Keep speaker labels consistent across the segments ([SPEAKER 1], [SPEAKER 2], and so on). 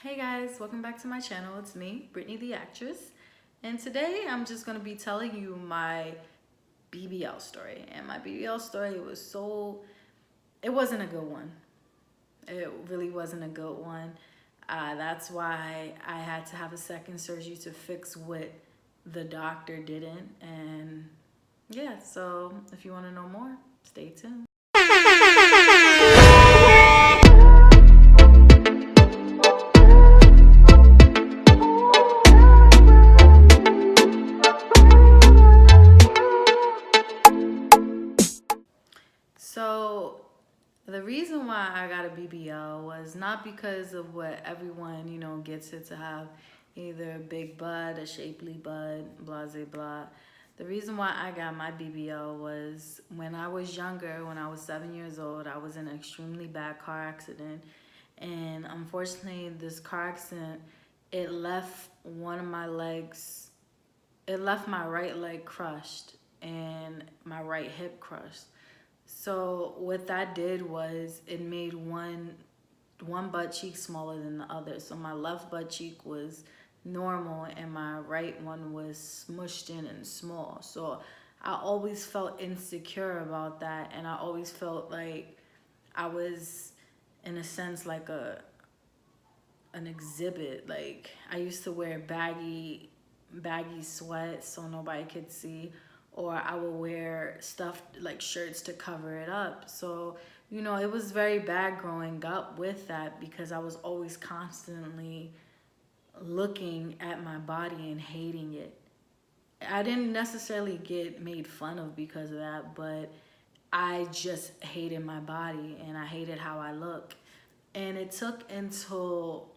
[SPEAKER 1] Hey guys, welcome back to my channel. It's me, Brittany the actress, and today I'm just going to be telling you my BBL story. And my BBL story it wasn't a good one. It really wasn't a good one. That's why I had to have a second surgery to fix what the doctor didn't. And yeah, so if you want to know more, stay tuned. So the reason why I got a BBL was not because of what everyone, gets it to have either a big butt, a shapely butt, blah, blah, blah. The reason why I got my BBL was when I was younger, when I was 7 years old, I was in an extremely bad car accident. And unfortunately, this car accident, it left one of my legs, it left my right leg crushed and my right hip crushed. So what that did was it made one butt cheek smaller than the other. So my left butt cheek was normal and my right one was smushed in and small. So I always felt insecure about that, and I always felt like I was, in a sense, like an exhibit. Like I used to wear baggy sweats so nobody could see, or I would wear stuff like shirts to cover it up. So it was very bad growing up with that, because I was always constantly looking at my body and hating it. I didn't necessarily get made fun of because of that, but I just hated my body and I hated how I look. And it took until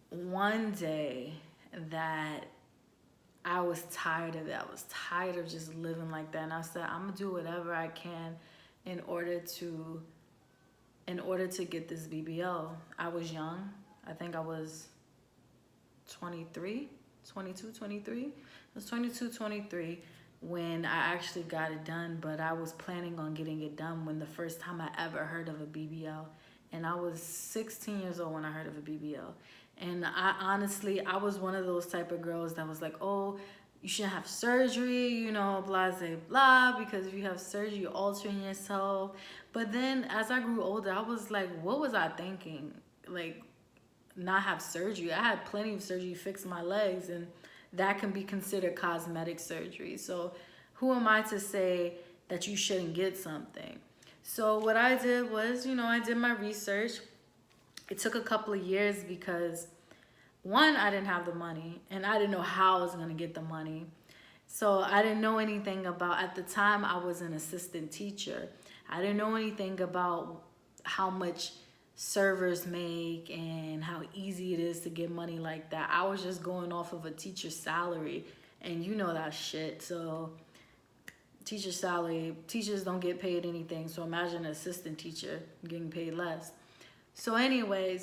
[SPEAKER 1] one day that I was tired of it. I was tired of just living like that. And I said, I'm gonna do whatever I can in order to get this BBL. I was young. I think I was 23. It was 22, 23 when I actually got it done, but I was planning on getting it done when the first time I ever heard of a BBL. And I was 16 years old when I heard of a BBL. And I was one of those type of girls that was like, oh, you shouldn't have surgery, blah, blah, blah, because if you have surgery, you're altering yourself. But then as I grew older, I was like, what was I thinking? Like, not have surgery. I had plenty of surgery to fix my legs, and that can be considered cosmetic surgery. So who am I to say that you shouldn't get something? So what I did was, I did my research. It took a couple of years because, one, I didn't have the money, and I didn't know how I was going to get the money. So I didn't know anything about, at the time I was an assistant teacher. I didn't know anything about how much servers make and how easy it is to get money like that. I was just going off of a teacher's salary, and that shit. So teacher's salary, teachers don't get paid anything. So imagine an assistant teacher getting paid less. So anyway,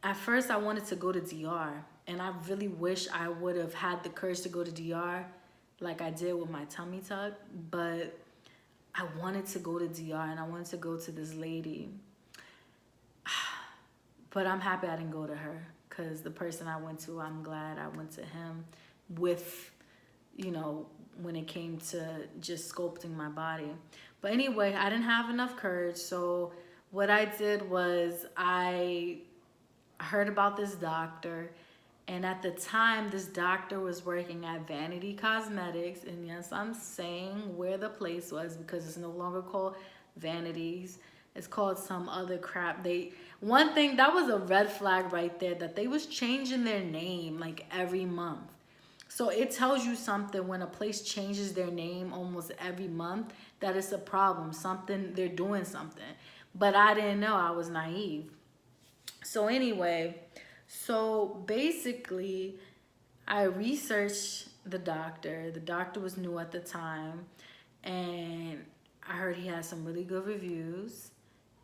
[SPEAKER 1] at first I wanted to go to DR, and I really wish I would have had the courage to go to DR like I did with my tummy tuck, but I wanted to go to DR and I wanted to go to this lady. But I'm happy I didn't go to her, because the person I went to, I'm glad I went to him with, when it came to just sculpting my body. But anyway, I didn't have enough courage. So what I did was I heard about this doctor. And at the time, this doctor was working at Vanity Cosmetics. And yes, I'm saying where the place was, because it's no longer called Vanities. It's called some other crap. One thing, that was a red flag right there, that they was changing their name like every month. So it tells you something when a place changes their name almost every month, that it's a problem. They're doing something. But I didn't know. I was naive. So anyway, basically I researched the doctor. The doctor was new at the time, and I heard he had some really good reviews.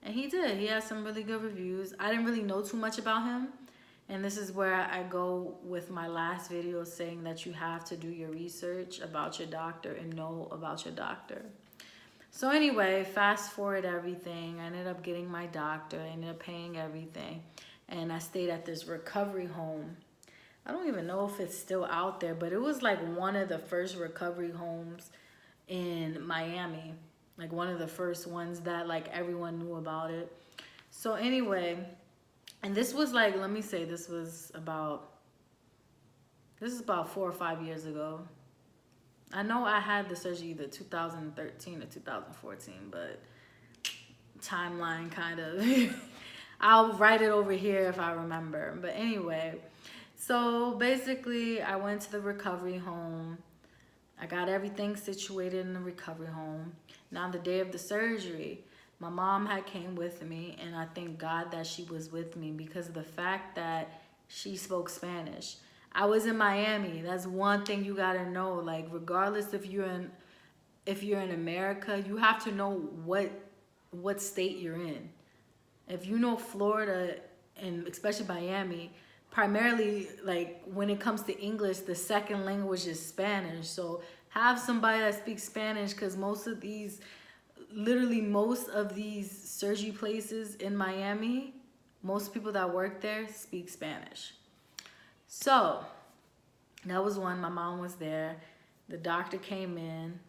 [SPEAKER 1] And he did. He had some really good reviews. I didn't really know too much about him. And this is where I go with my last video, saying that you have to do your research about your doctor and know about your doctor. So anyway, fast forward everything. I ended up getting my doctor. I ended up paying everything. And I stayed at this recovery home. I don't even know if it's still out there, but it was like one of the first recovery homes in Miami. Like one of the first ones that like everyone knew about it. So anyway, and this was like, let me say, this is about 4 or 5 years ago. I know I had the surgery either 2013 or 2014, but timeline kind of, I'll write it over here if I remember. But anyway, so basically I went to the recovery home. I got everything situated in the recovery home. Now the day of the surgery, my mom had came with me, and I thank God that she was with me because of the fact that she spoke Spanish. I was in Miami. That's one thing you gotta know. Like, regardless if you're in America, you have to know what state you're in. If you know Florida and especially Miami, primarily like when it comes to English, the second language is Spanish. So have somebody that speaks Spanish, because literally most of these surgery places in Miami, most people that work there speak Spanish. So that was one. My mom was there. The doctor came in.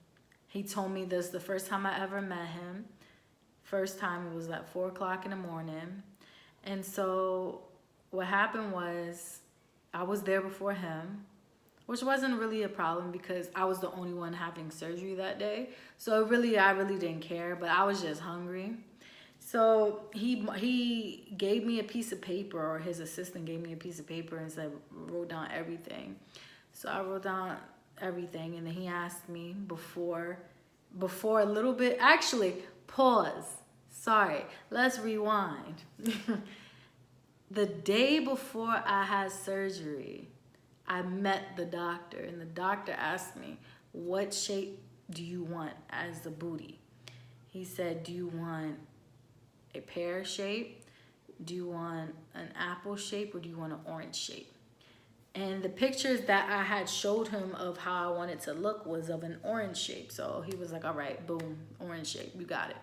[SPEAKER 1] He told me this the first time I ever met him. First time, it was at 4 o'clock in the morning. And so what happened was I was there before him, which wasn't really a problem because I was the only one having surgery that day. So I really didn't care, but I was just hungry. So he gave me a piece of paper, or his assistant gave me a piece of paper and said, wrote down everything. So I wrote down everything, and then he asked me before a little bit, actually, pause. Sorry, let's rewind. The day before I had surgery, I met the doctor, and the doctor asked me, what shape do you want as the booty? He said, do you want a pear shape? Do you want an apple shape, or do you want an orange shape? And the pictures that I had showed him of how I wanted to look was of an orange shape. So he was like, all right, boom, orange shape, you got it.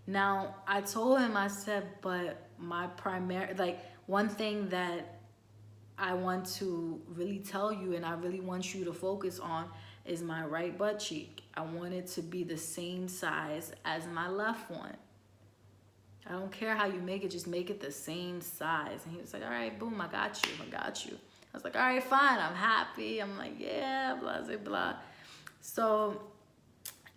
[SPEAKER 1] Now, I told him, I said, but my primary, like, one thing that I want to really tell you and I really want you to focus on is my right butt cheek. I want it to be the same size as my left one. I don't care how you make it, just make it the same size. And he was like, all right, boom, I got you. I was like, all right, fine, I'm happy. I'm like, yeah, blah, blah, blah. So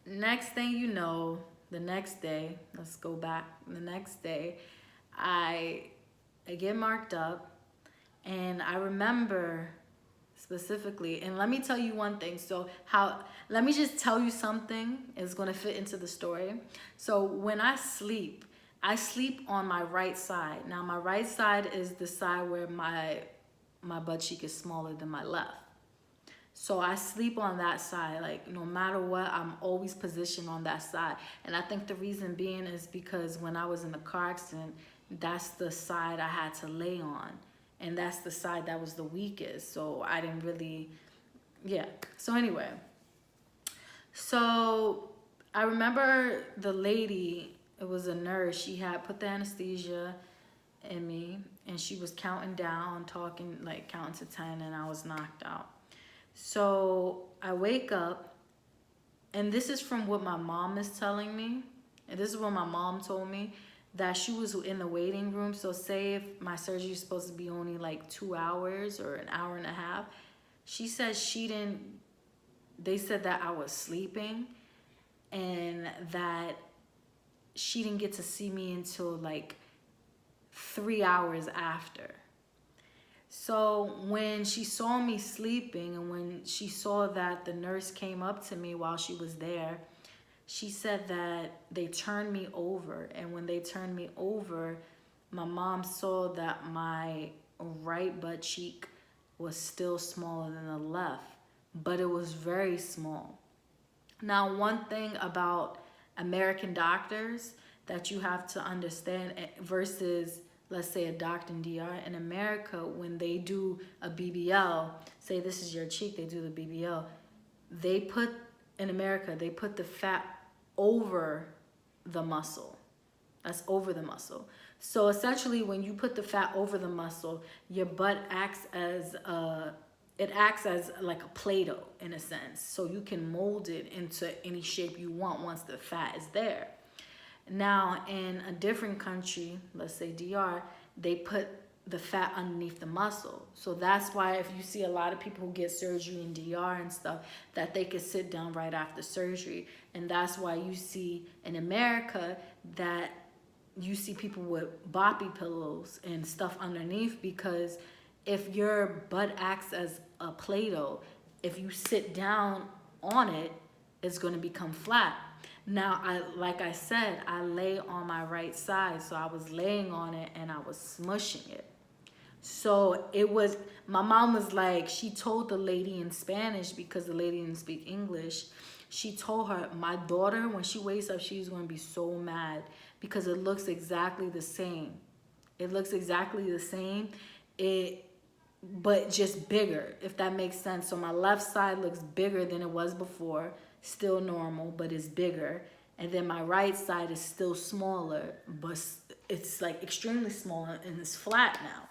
[SPEAKER 1] next thing you know, the next day, let's go back. The next day, I get marked up, and I remember specifically, and let me tell you one thing. Let me just tell you something is going to fit into the story. So when I sleep on my right side. Now, my right side is the side where my butt cheek is smaller than my left. So I sleep on that side. Like, no matter what, I'm always positioned on that side. And I think the reason being is because when I was in the car accident, that's the side I had to lay on. And that's the side that was the weakest. So I didn't really, yeah. So anyway, so I remember the lady, it was a nurse, she had put the anesthesia in me, and she was counting down, talking, like counting to 10, and I was knocked out. So I wake up, and this is from what my mom is telling me, and this is what my mom told me, that she was in the waiting room. So say if my surgery is supposed to be only like 2 hours or an hour and a half, she said they said that I was sleeping, and that she didn't get to see me until like 3 hours after. So when she saw me sleeping, and when she saw that the nurse came up to me while she was there, she said that they turned me over. And when they turned me over, my mom saw that my right butt cheek was still smaller than the left, but it was very small. Now, one thing about American doctors that you have to understand versus, let's say, a doctor in DR. In America, when they do a BBL, say this is your cheek, they do the BBL, in America, they put the fat over the muscle. That's over the muscle. So essentially, when you put the fat over the muscle, your butt acts as it acts as like a Play-Doh in a sense. So you can mold it into any shape you want once the fat is there. Now, in a different country, let's say DR, they put the fat underneath the muscle. So that's why if you see a lot of people who get surgery in DR and stuff, that they could sit down right after surgery. And that's why you see in America that you see people with boppy pillows and stuff underneath, because if your butt acts as a Play-Doh, if you sit down on it, it's going to become flat. Now, like I said, I lay on my right side, so I was laying on it and I was smushing it. So it was, my mom was like, she told the lady in Spanish, because the lady didn't speak English, she told her, my daughter, when she wakes up, she's going to be so mad because it looks exactly the same. It looks exactly the same, but just bigger, if that makes sense. So my left side looks bigger than it was before, still normal, but it's bigger. And then my right side is still smaller, but it's like extremely small and it's flat now.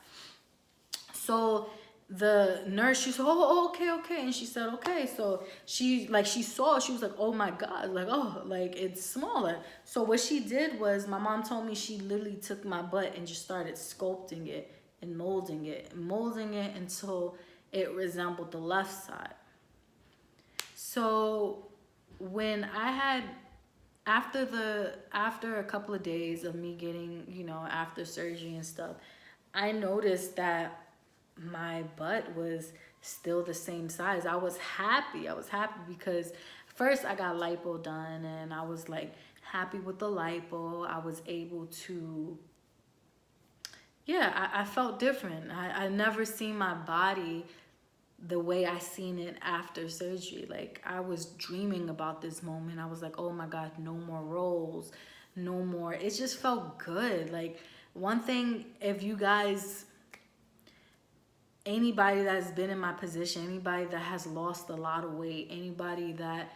[SPEAKER 1] So the nurse, she said, oh, okay. And she said, okay. So she saw, she was like, oh my God, like, oh, like it's smaller. So what she did was, my mom told me she literally took my butt and just started sculpting it and molding it until it resembled the left side. So when I had, after a couple of days of me getting, after surgery and stuff, I noticed that my butt was still the same size. I was happy because first I got lipo done and I was like happy with the lipo. I was able to, I felt different. I never seen my body the way I seen it after surgery. Like, I was dreaming about this moment. I was like, oh my God, no more rolls, no more. It just felt good. Like, one thing, if you guys, anybody that's been in my position, anybody that has lost a lot of weight, anybody that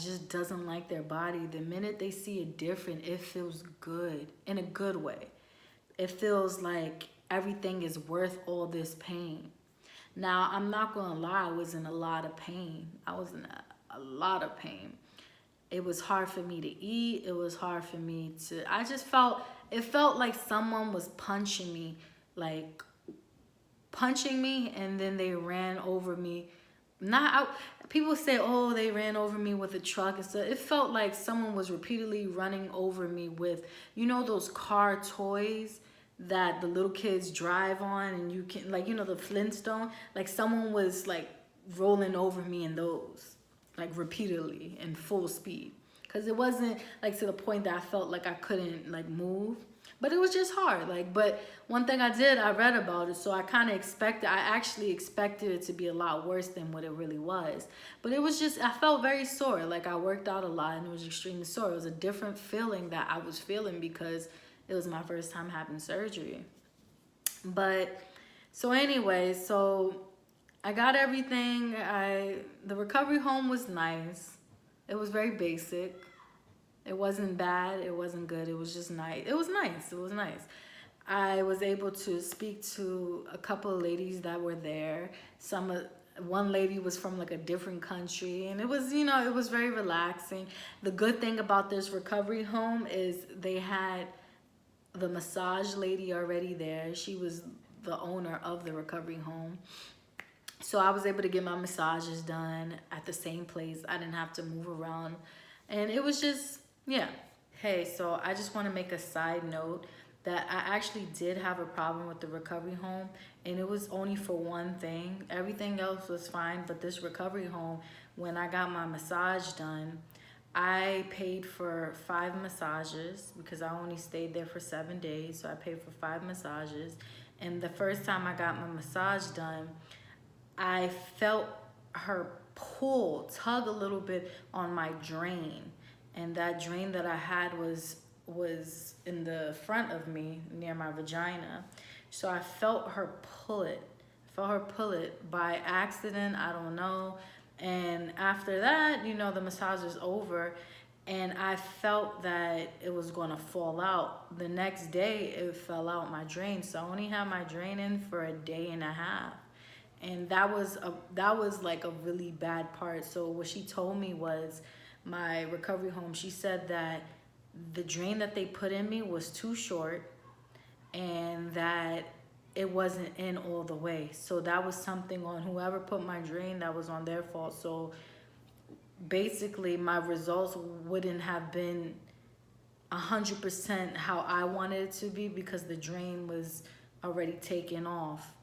[SPEAKER 1] just doesn't like their body, the minute they see it different, it feels good in a good way. It feels like everything is worth all this pain. Now, I'm not gonna lie, I was in a lot of pain. I was in a lot of pain. It was hard for me to eat. It was hard for me to, it felt like someone was punching me, and then they ran over me. People say, oh, they ran over me with a truck and stuff. It felt like someone was repeatedly running over me with, those car toys that the little kids drive on, and you can, the Flintstone, like someone was like rolling over me in those, like repeatedly in full speed. Because it wasn't like to the point that I felt like I couldn't like move, but it was just hard. But one thing I did, I read about it, so I actually expected it to be a lot worse than what it really was. But it was just, I felt very sore. Like, I worked out a lot and it was extremely sore. It was a different feeling that I was feeling because it was my first time having surgery. But so anyway, so I got everything. The recovery home was nice. It was very basic. It wasn't bad. It wasn't good. It was just nice. It was nice. It was nice. I was able to speak to a couple of ladies that were there. One lady was from like a different country, and it was, it was very relaxing. The good thing about this recovery home is they had the massage lady already there. She was the owner of the recovery home. So I was able to get my massages done at the same place. I didn't have to move around. And it was just, Hey, so I just want to make a side note that I actually did have a problem with the recovery home, and it was only for one thing. Everything else was fine, but this recovery home, when I got my massage done, I paid for 5 massages because I only stayed there for 7 days. So I paid for 5 massages. And the first time I got my massage done, I felt her tug a little bit on my drain. And that drain that I had was in the front of me near my vagina. So I felt her pull it. By accident, I don't know. And after that, the massage was over, and I felt that it was going to fall out. The next day, it fell out my drain. So I only had my drain in for a day and a half. And that was like a really bad part. So what she told me was, my recovery home, she said that the drain that they put in me was too short, and that it wasn't in all the way. So that was something on whoever put my drain, that was on their fault. So basically my results wouldn't have been 100% how I wanted it to be, because the drain was already taken off.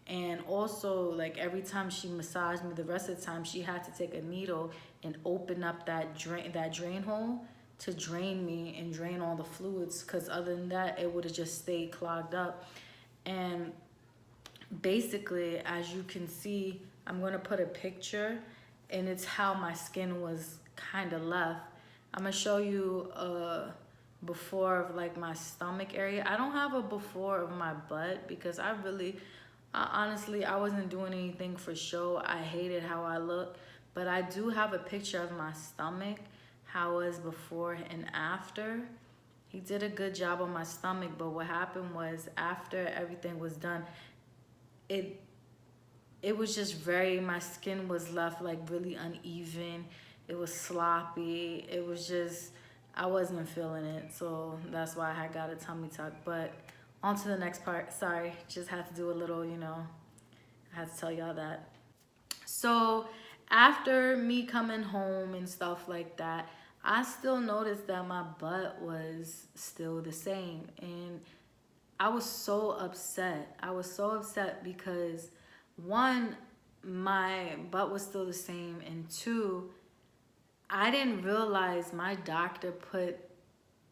[SPEAKER 1] And also, like, every time she massaged me, the rest of the time she had to take a needle and open up that drain hole to drain me and drain all the fluids, because other than that it would have just stayed clogged up. And basically, as you can see, I'm going to put a picture, and it's how my skin was kind of left. I'm going to show you a before of like my stomach area. I don't have a before of my butt, because honestly, I wasn't doing anything for show. I hated how I looked. But I do have a picture of my stomach, how it was before and after. He did a good job on my stomach, but what happened was, after everything was done, it was just my skin was left like really uneven. It was sloppy. It was just, I wasn't feeling it. So that's why I got a tummy tuck. But on to the next part. Sorry, just had to do a little, I had to tell y'all that. So after me coming home and stuff like that, I still noticed that my butt was still the same. And I was so upset. I was so upset because, one, my butt was still the same, and two, I didn't realize my doctor put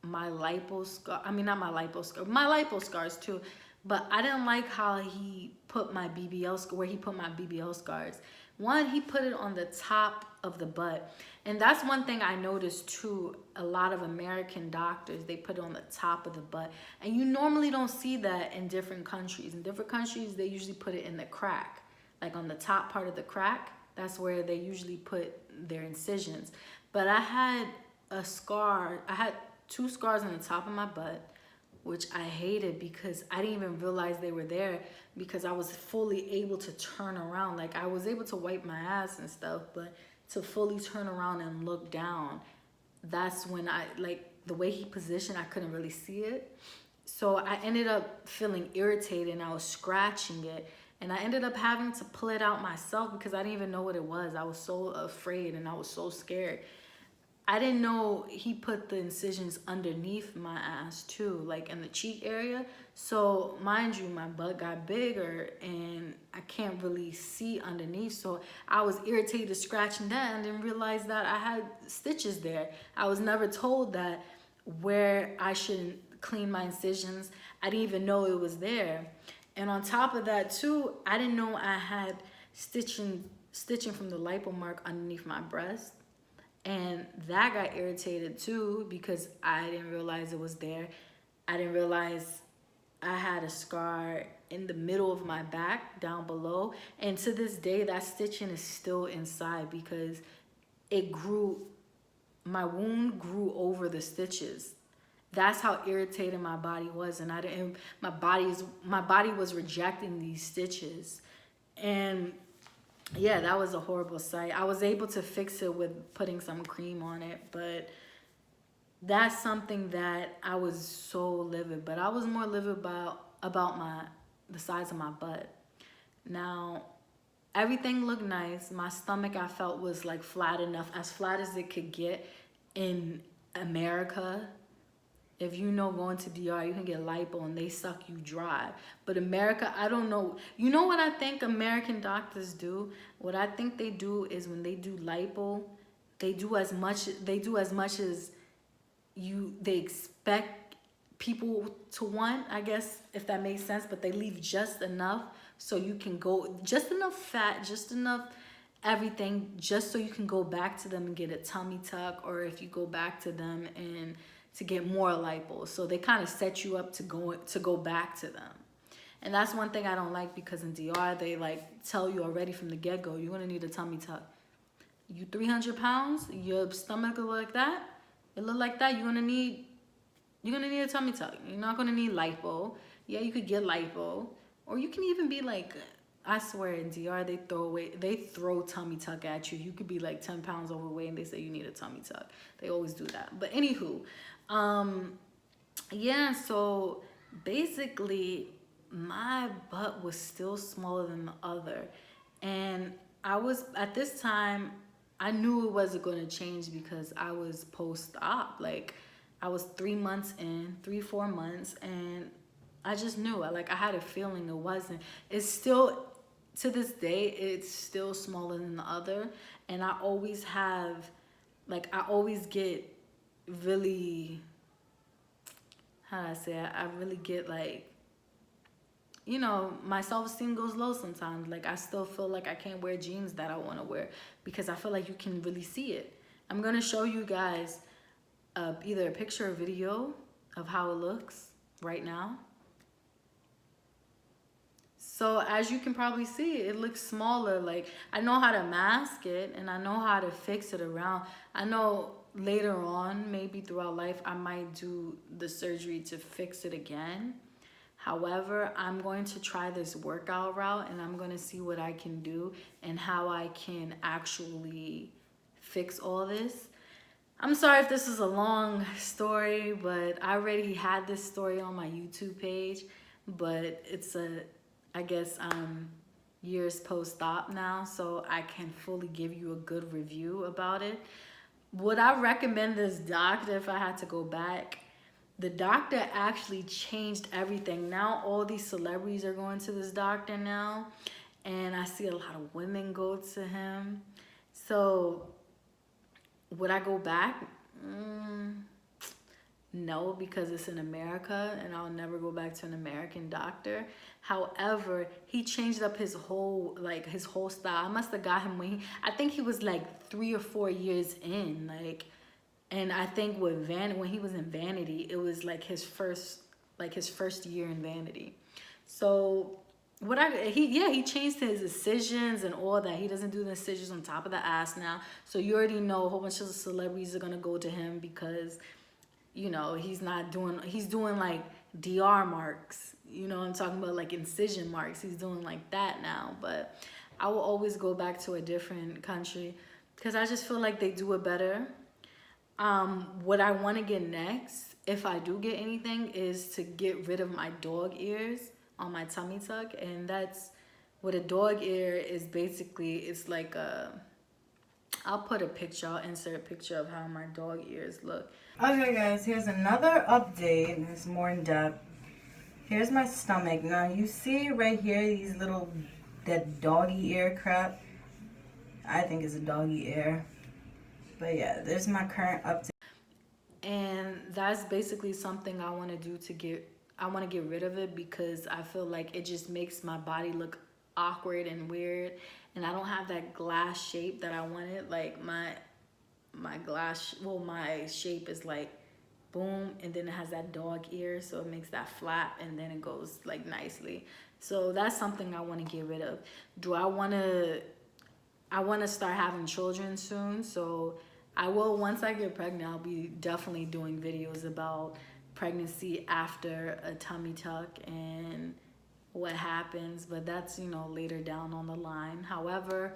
[SPEAKER 1] my lipo scar, not my lipo scar, my lipo scars too, but I didn't like how he put my BBL, where he put my BBL scars. One, he put it on the top of the butt. And that's one thing I noticed too. A lot of American doctors, they put it on the top of the butt. And you normally don't see that in different countries. In different countries, they usually put it in the crack. Like on the top part of the crack, that's where they usually put their incisions. But I had a scar. I had 2 scars on the top of my butt, which I hated because I didn't even realize they were there, because I was fully able to turn around. Like, I was able to wipe my ass and stuff, but to fully turn around and look down, that's when the way he positioned, I couldn't really see it. So I ended up feeling irritated, and I was scratching it. And I ended up having to pull it out myself because I didn't even know what it was. I was so afraid and I was so scared. I didn't know he put the incisions underneath my ass too, like in the cheek area. So mind you, my butt got bigger and I can't really see underneath. So I was irritated scratching that and didn't realize that I had stitches there. I was never told that where I should clean my incisions. I didn't even know it was there. And on top of that too, I didn't know I had stitching from the lipo mark underneath my breast. And that got irritated too, because I didn't realize it was there. I didn't realize I had a scar in the middle of my back down below. And to this day, that stitching is still inside because my wound grew over the stitches. That's how irritated my body was. And my body was rejecting these stitches. And yeah, that was a horrible sight. I was able to fix it with putting some cream on it, but that's something that I was so livid. But I was more livid about the size of my butt. Now, everything looked nice. My stomach, I felt, was like flat enough, as flat as it could get in America. If you know, going to DR, you can get lipo and they suck you dry. But America, I don't know. You know what I think American doctors do? What I think they do is, when they do lipo, they do as much as they expect people to want, I guess, if that makes sense. But they leave just enough so you can go, just enough fat, just enough everything, just so you can go back to them and get a tummy tuck, or if you go back to them and to get more lipo. So they kind of set you up to go back to them. And that's one thing I don't like, because in DR, they tell you already from the get-go, you're gonna need a tummy tuck. You 300 pounds, your stomach is like that, it look like that, you're gonna need a tummy tuck. You're not gonna need lipo. Yeah, you could get lipo, or you can even be like, I swear in DR they throw tummy tuck at you. You could be like 10 pounds overweight and they say you need a tummy tuck. They always do that. But anywho, yeah, so basically my butt was still smaller than the other. And I was, at this time, I knew it wasn't going to change because I was post-op. Like, I was 3 months in, 4 months, and I just knew. Like, I had a feeling it wasn't. It's still, to this day, it's still smaller than the other. And I always have, like, I always get really, how do I say it? I really get, like, you know, my self-esteem goes low sometimes. Like, I still feel like I can't wear jeans that I want to wear because I feel like you can really see it. I'm going to show you guys either a picture or video of how it looks right now. So as you can probably see, it looks smaller. Like, I know how to mask it and I know how to fix it around. I know later on, maybe throughout life, I might do the surgery to fix it again. However, I'm going to try this workout route and I'm going to see what I can do and how I can actually fix all this. I'm sorry if this is a long story, but I already had this story on my YouTube page, but it's I guess years post-op now, so I can fully give you a good review about it. Would I recommend this doctor if I had to go back? The doctor actually changed everything. Now all these celebrities are going to this doctor now, and I see a lot of women go to him. So would I go back? No, because it's in America and I'll never go back to an American doctor. However, he changed up his whole style. I must have got him I think he was like 3 or 4 years in, like. And I think with when he was in Vanity, it was like his first year in Vanity. So he changed his incisions and all that. He doesn't do the incisions on top of the ass now. So you already know a whole bunch of celebrities are gonna go to him because, you know, he's doing like DR marks. You know what I'm talking about, like incision marks. He's doing like that now. But I will always go back to a different country because I just feel like they do it better. What I want to get next, if I do get anything, is to get rid of my dog ears on my tummy tuck. And that's what a dog ear is. Basically, it's like I'll put a picture, I'll insert a picture of how my dog ears look. Okay guys, here's another update. It's more in depth. Here's my stomach. Now you see right here these little, that doggy ear crap. I think it's a doggy ear. But yeah, there's my current update. And that's basically something I want to do I want to get rid of it because I feel like it just makes my body look awkward and weird. And I don't have that glass shape that I wanted. Like my shape is like boom, and then it has that dog ear, so it makes that flat and then it goes like nicely. So that's something I want to get rid of. I want to start having children soon, so I will, once I get pregnant, I'll be definitely doing videos about pregnancy after a tummy tuck and what happens, but that's, you know, later down on the line. However,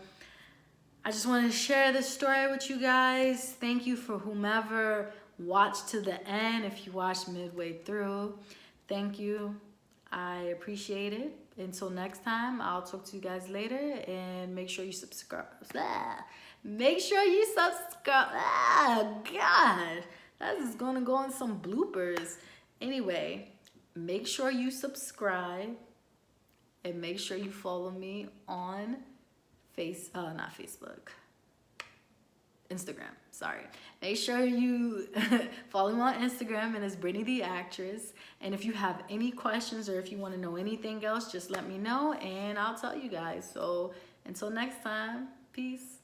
[SPEAKER 1] I just want to share this story with you guys. Thank you for whomever watched to the end. If you watched midway through, thank you. I appreciate it. Until next time, I'll talk to you guys later, and make sure you subscribe. Make sure you subscribe. God, that is gonna go on some bloopers. Anyway, make sure you subscribe and make sure you follow me on not Facebook, Instagram, sorry. Make sure you follow me on Instagram, and it's Brittany the Actress. And if you have any questions or if you want to know anything else, just let me know and I'll tell you guys. So until next time, peace.